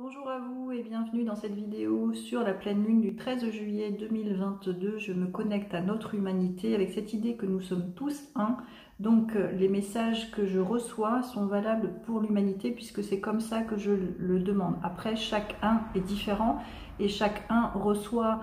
Bonjour à vous et bienvenue dans cette vidéo sur la pleine lune du 13 juillet 2022. Je me connecte à notre humanité avec cette idée que nous sommes tous un. Donc les messages que je reçois sont valables pour l'humanité puisque c'est comme ça que je le demande. Après, chaque un est différent et chaque un reçoit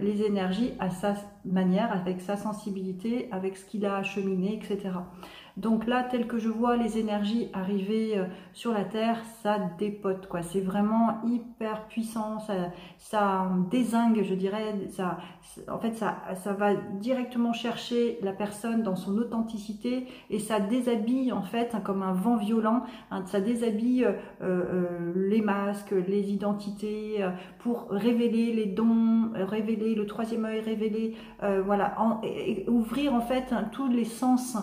les énergies à sa manière, avec sa sensibilité, avec ce qu'il a acheminé, etc. Donc là, tel que je vois les énergies arriver sur la Terre, ça dépote, quoi. C'est vraiment hyper puissant, ça dézingue, je dirais. En fait, ça va directement chercher la personne dans son authenticité et ça déshabille, en fait, hein, comme un vent violent. Hein, ça déshabille les masques, les identités, pour révéler les dons, révéler le troisième œil, révéler, voilà, et ouvrir, en fait, hein, tous les sens.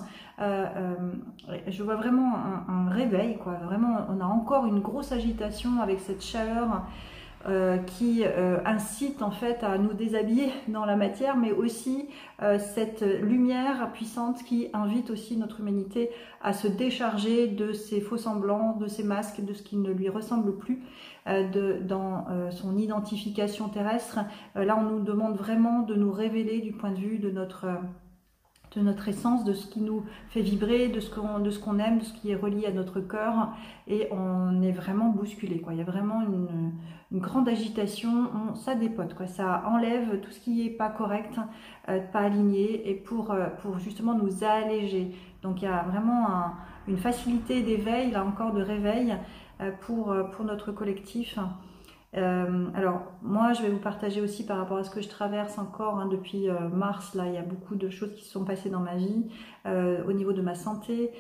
Je vois vraiment un réveil, quoi. Vraiment, on a encore une grosse agitation avec cette chaleur qui incite en fait à nous déshabiller dans la matière, mais aussi cette lumière puissante qui invite aussi notre humanité à se décharger de ses faux semblants, de ses masques, de ce qui ne lui ressemble plus dans son identification terrestre. Là, on nous demande vraiment de nous révéler du point de vue de notre essence, de ce qui nous fait vibrer, de ce qu'on aime, de ce qui est relié à notre cœur, et on est vraiment bousculé, quoi. Il y a vraiment une grande agitation, ça dépote, quoi. Ça enlève tout ce qui est pas correct, pas aligné, et pour justement nous alléger. Donc il y a vraiment une facilité d'éveil, là encore de réveil, pour notre collectif. Alors moi je vais vous partager aussi par rapport à ce que je traverse encore, hein, depuis mars. Là il y a beaucoup de choses qui se sont passées dans ma vie, au niveau de ma santé.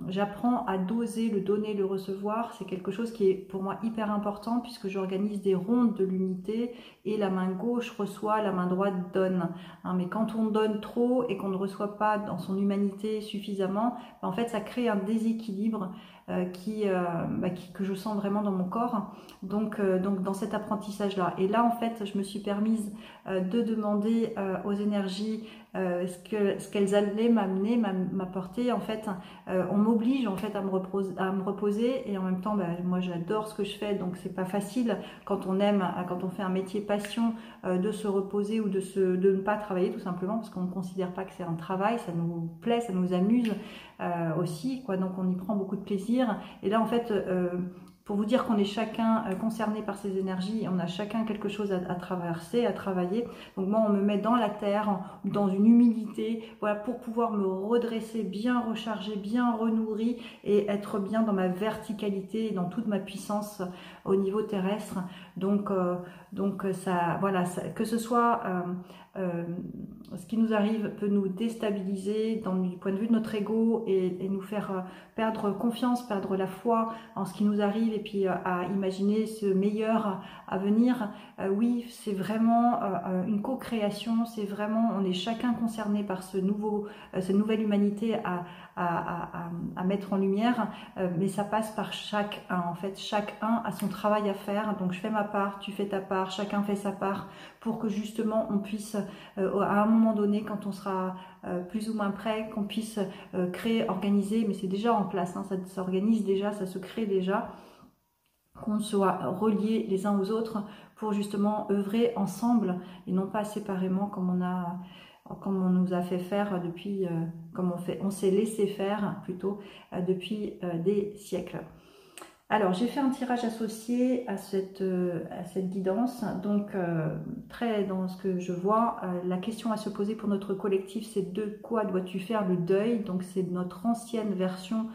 J'apprends à doser le donner, le recevoir. C'est quelque chose qui est pour moi hyper important puisque j'organise des rondes de l'unité et la main gauche reçoit, la main droite donne, hein. Mais quand on donne trop et qu'on ne reçoit pas dans son humanité suffisamment, en fait ça crée un déséquilibre que je sens vraiment dans mon corps. Donc dans cet apprentissage-là. Et là, en fait, je me suis permise de demander aux énergies ce qu'elles allaient m'amener, m'apporter. En fait, on m'oblige en fait à me reposer et en même temps, moi j'adore ce que je fais, donc c'est pas facile quand on aime, quand on fait un métier passion, de se reposer ou de ne pas travailler tout simplement parce qu'on ne considère pas que c'est un travail, ça nous plaît, ça nous amuse aussi, quoi. Donc on y prend beaucoup de plaisir. Et là, en fait, pour vous dire qu'on est chacun concerné par ces énergies, on a chacun quelque chose à traverser, à travailler. Donc moi, on me met dans la terre, dans une humilité, voilà, pour pouvoir me redresser, bien recharger, bien renourri et être bien dans ma verticalité et dans toute ma puissance au niveau terrestre. Donc ça, voilà, que ce soit ce qui nous arrive peut nous déstabiliser du point de vue de notre ego et nous faire perdre confiance, perdre la foi en ce qui nous arrive et puis à imaginer ce meilleur à venir. Oui, c'est vraiment une co-création, c'est vraiment, on est chacun concerné par cette nouvelle humanité à mettre en lumière, mais ça passe par chacun. En fait, chacun a son travail à faire. Donc je fais ma part, tu fais ta part, chacun fait sa part pour que justement on puisse à un moment donné, quand on sera plus ou moins prêt, qu'on puisse créer, organiser, mais c'est déjà en place, hein, ça s'organise déjà, ça se crée déjà, qu'on soit reliés les uns aux autres pour justement œuvrer ensemble et non pas séparément comme on nous a fait faire depuis, comme on s'est laissé faire plutôt depuis des siècles. Alors, j'ai fait un tirage associé à cette guidance. Donc, très dans ce que je vois, la question à se poser pour notre collectif, c'est de quoi dois-tu faire le deuil? Donc, c'est notre ancienne version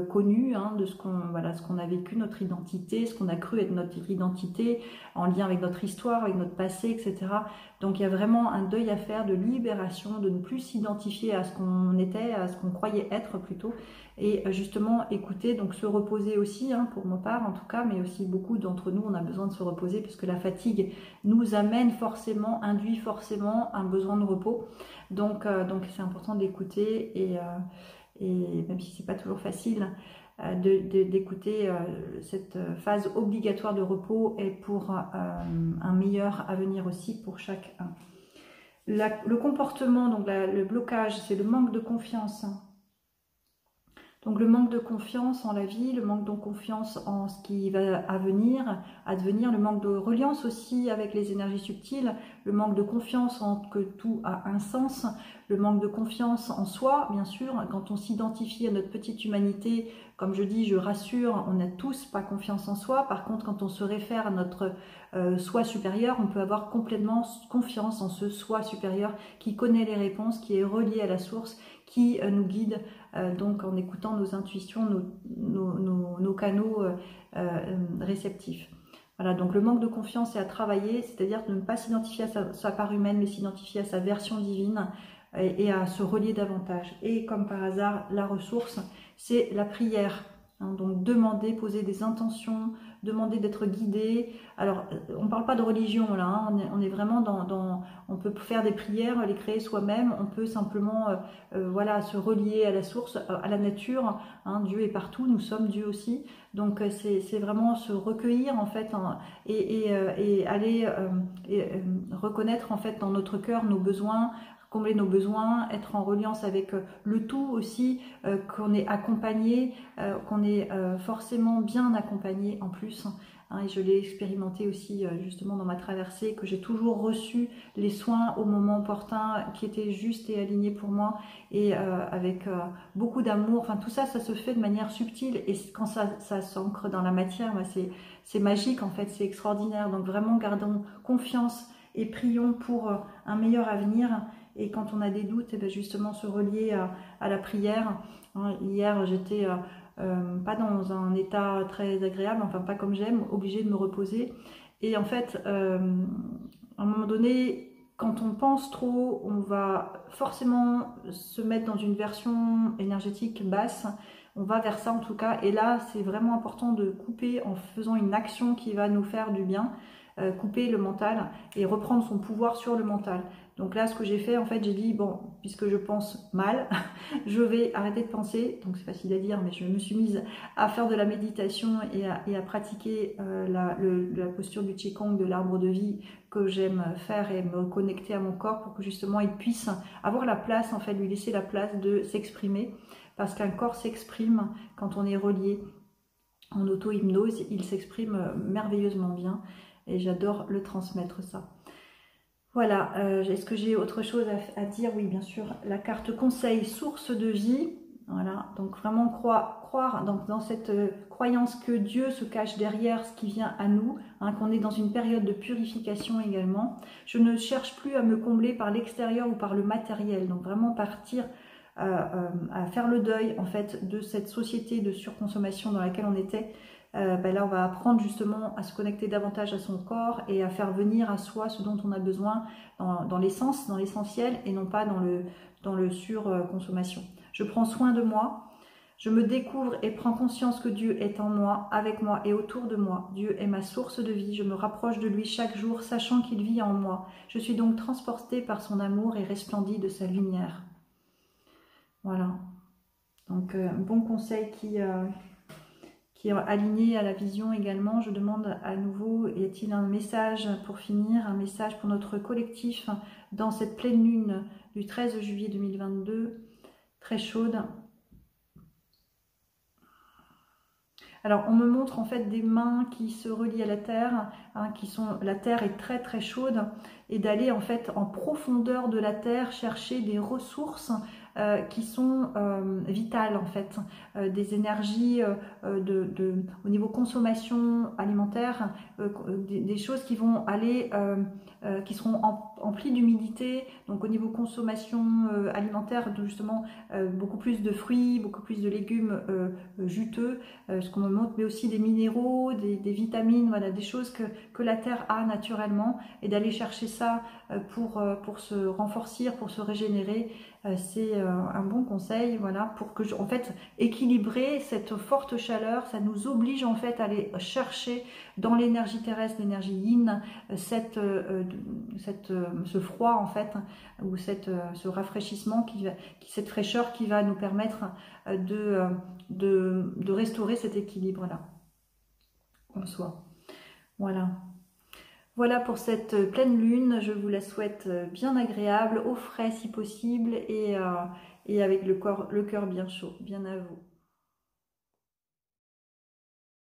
connue, hein, de ce qu'on a vécu, notre identité, ce qu'on a cru être notre identité, en lien avec notre histoire, avec notre passé, etc. Donc, il y a vraiment un deuil à faire de libération, de ne plus s'identifier à ce qu'on était, à ce qu'on croyait être plutôt. Et justement écouter, donc se reposer aussi, hein, pour ma part en tout cas, mais aussi beaucoup d'entre nous on a besoin de se reposer parce que la fatigue nous amène forcément, induit forcément un besoin de repos. Donc c'est important d'écouter et même si c'est pas toujours facile, d'écouter cette phase obligatoire de repos et pour un meilleur avenir aussi pour chacun. Le comportement, donc le blocage, c'est le manque de confiance. Donc le manque de confiance en la vie, le manque de confiance en ce qui va advenir, le manque de reliance aussi avec les énergies subtiles, le manque de confiance en que tout a un sens, le manque de confiance en soi, bien sûr, quand on s'identifie à notre petite humanité, comme je dis, je rassure, on n'a tous pas confiance en soi. Par contre, quand on se réfère à notre soi supérieur, on peut avoir complètement confiance en ce soi supérieur qui connaît les réponses, qui est relié à la source, qui nous guide donc en écoutant nos intuitions, nos canaux réceptifs. Voilà, donc le manque de confiance est à travailler, c'est-à-dire de ne pas s'identifier à sa part humaine, mais s'identifier à sa version divine et à se relier davantage. Et comme par hasard, la ressource, c'est la prière. Hein, donc demander, poser des intentions, demander d'être guidé. Alors, on ne parle pas de religion là, hein, on est vraiment on peut faire des prières, les créer soi-même, on peut simplement voilà, se relier à la source, à la nature. Hein, Dieu est partout, nous sommes Dieu aussi. Donc c'est vraiment se recueillir en fait et aller reconnaître en fait dans notre cœur nos besoins, combler nos besoins, être en reliance avec le tout aussi, qu'on est accompagné, qu'on est forcément bien accompagné en plus. Hein, et je l'ai expérimenté aussi justement dans ma traversée, que j'ai toujours reçu les soins au moment opportun qui étaient justes et alignés pour moi et avec beaucoup d'amour. Enfin tout ça, ça se fait de manière subtile et quand ça s'ancre dans la matière, bah, c'est magique en fait, c'est extraordinaire. Donc vraiment gardons confiance et prions pour un meilleur avenir. Et quand on a des doutes, et bien justement se relier à la prière. Hein, hier, j'étais pas dans un état très agréable, enfin pas comme j'aime, obligée de me reposer. Et en fait, à un moment donné, quand on pense trop, on va forcément se mettre dans une version énergétique basse. On va vers ça en tout cas. Et là, c'est vraiment important de couper en faisant une action qui va nous faire du bien. Couper le mental et reprendre son pouvoir sur le mental. Donc là, ce que j'ai fait, en fait, j'ai dit, bon, puisque je pense mal, je vais arrêter de penser. Donc c'est facile à dire, mais je me suis mise à faire de la méditation et à pratiquer la posture du Qigong, de l'arbre de vie que j'aime faire et me connecter à mon corps pour que justement il puisse avoir la place, en fait, lui laisser la place de s'exprimer. Parce qu'un corps s'exprime quand on est relié en auto-hypnose, il s'exprime merveilleusement bien. Et j'adore le transmettre ça. Voilà, est-ce que j'ai autre chose à dire? Oui, bien sûr, la carte conseil source de vie. Voilà, donc vraiment croire dans cette croyance que Dieu se cache derrière ce qui vient à nous, hein, qu'on est dans une période de purification également. Je ne cherche plus à me combler par l'extérieur ou par le matériel, donc vraiment partir à faire le deuil en fait de cette société de surconsommation dans laquelle on était. Ben là on va apprendre justement à se connecter davantage à son corps et à faire venir à soi ce dont on a besoin dans l'essence, dans l'essentiel et non pas dans le surconsommation. Je prends soin de moi, je me découvre et prends conscience que Dieu est en moi, avec moi et autour de moi. Dieu est ma source de vie, je me rapproche de lui chaque jour sachant qu'il vit en moi. Je suis donc transportée par son amour et resplendie de sa lumière. Voilà, donc un bon conseil qui est aligné à la vision également. Je demande à nouveau, y a-t-il un message pour finir, un message pour notre collectif dans cette pleine lune du 13 juillet 2022, très chaude. Alors on me montre en fait des mains qui se relient à la terre, hein, la terre est très très chaude, et d'aller en fait en profondeur de la terre chercher des ressources qui sont vitales en fait, des énergies au niveau consommation alimentaire, des choses qui vont aller, qui seront emplies d'humidité, donc au niveau consommation alimentaire, justement beaucoup plus de fruits, beaucoup plus de légumes juteux, ce qu'on me montre, mais aussi des minéraux, des vitamines, voilà, des choses que la terre a naturellement, et d'aller chercher ça pour se renforcer, pour se régénérer, c'est un bon conseil, voilà, pour que, en fait, équilibrer cette forte chaleur, ça nous oblige en fait à aller chercher dans l'énergie terrestre, l'énergie yin, ce froid en fait, ou ce rafraîchissement, cette fraîcheur qui va nous permettre de restaurer cet équilibre-là en soi. Voilà. Voilà pour cette pleine lune, je vous la souhaite bien agréable, au frais si possible, et avec le cœur bien chaud, bien à vous.